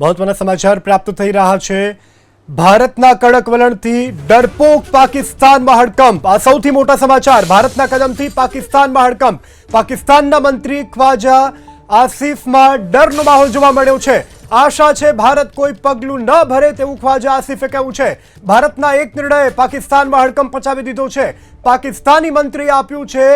મહત્વના સમાચાર પ્રાપ્ત થઈ રહ્યા છે। ભારતના કડક વલણથી ડરપોક પાકિસ્તાનમાં હડકંપ। આ સૌથી મોટા સમાચાર। ભારતના કદમથી પાકિસ્તાનમાં હડકંપ। પાકિસ્તાનના મંત્રી ખ્વાજા આસિફમાં ડરનો માહોલ જોવા મળ્યો છે। આશા છે ભારત કોઈ પગલું ન ભરે તેવું ખ્વાજા આસિફે કહ્યું છે। ભારતના એક નિર્ણયે પાકિસ્તાનમાં હડકંપ મચાવી દીધો છે। પાકિસ્તાની મંત્રીએ આપ્યું છે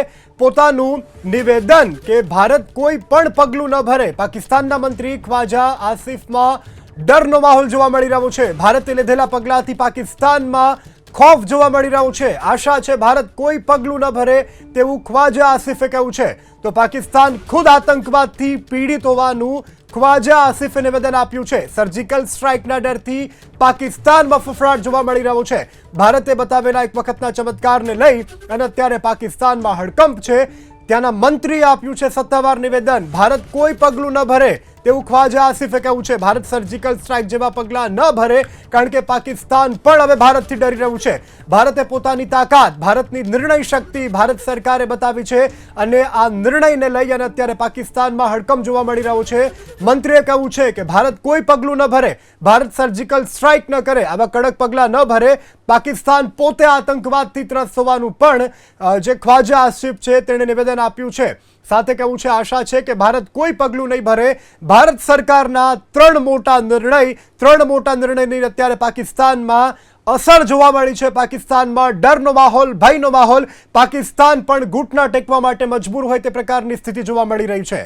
પોતાનું નિવેદન કે ભારત કોઈ પણ પગલું ન ભરે। પાકિસ્તાનના મંત્રી ખ્વાજા આસિફમાં ડરનો માહોલ જોવા મળી રહ્યો છે। ભારતે લીધેલા પગલાંથી પાકિસ્તાનમાં ખૌફ જોવા મળી રહ્યો છે। આશા છે ભારત કોઈ પગલું ન ભરે તેવું ખ્વાજા આસિફે કહ્યું છે। તો પાકિસ્તાન ખુદ આતંકવાદથી પીડિત હોવાનું ખ્વાજા આસિફે નિવેદન આપ્યું છે। સર્જિકલ સ્ટ્રાઇકના ડરથી પાકિસ્તાનમાં ફફડાટ જોવા મળી રહ્યો છે। ભારતે બતાવેલા એક વખતના ચમત્કારને લઈ અને અત્યારે પાકિસ્તાનમાં હડકંપ છે। ત્યાંના મંત્રીએ આપ્યું છે સત્તાવાર નિવેદન। ભારત કોઈ પગલું ન ભરે તેવું ખ્વાજા આસિફે કહ્યું છે। ભારત સર્જિકલ સ્ટ્રાઇક જેવા પગલાં ન ભરે કારણ કે પાકિસ્તાન પણ હવે ભારતથી ડરી રહ્યું છે। ભારતે પોતાની તાકાત, ભારતની નિર્ણય શક્તિ ભારત સરકારે બતાવી છે અને આ નિર્ણયને લઈ અને અત્યારે પાકિસ્તાનમાં હડકંપ જોવા મળી રહ્યો છે। મંત્રીએ કહ્યું છે કે ભારત કોઈ પગલું ન ભરે, ભારત સર્જિકલ સ્ટ્રાઇક ન કરે, આવા કડક પગલાં ન ભરે। પાકિસ્તાન પોતે આતંકવાદથી ત્રસ્ત હોવાનું પણ જે ખ્વાજા આસિફ છે તેણે નિવેદન આપ્યું છે। સાથે કહ્યું છે આશા છે કે ભારત કોઈ પગલું નહીં ભરે। ભારત સરકારના ત્રણ મોટા નિર્ણયની અત્યારે પાકિસ્તાનમાં અસર જોવા મળી છે। પાકિસ્તાનમાં ડરનો માહોલ, ભયનો માહોલ, પાકિસ્તાન પણ ઘૂંટના ટેકવા માટે મજબૂર હોય તે પ્રકારની સ્થિતિ જોવા મળી રહી છે।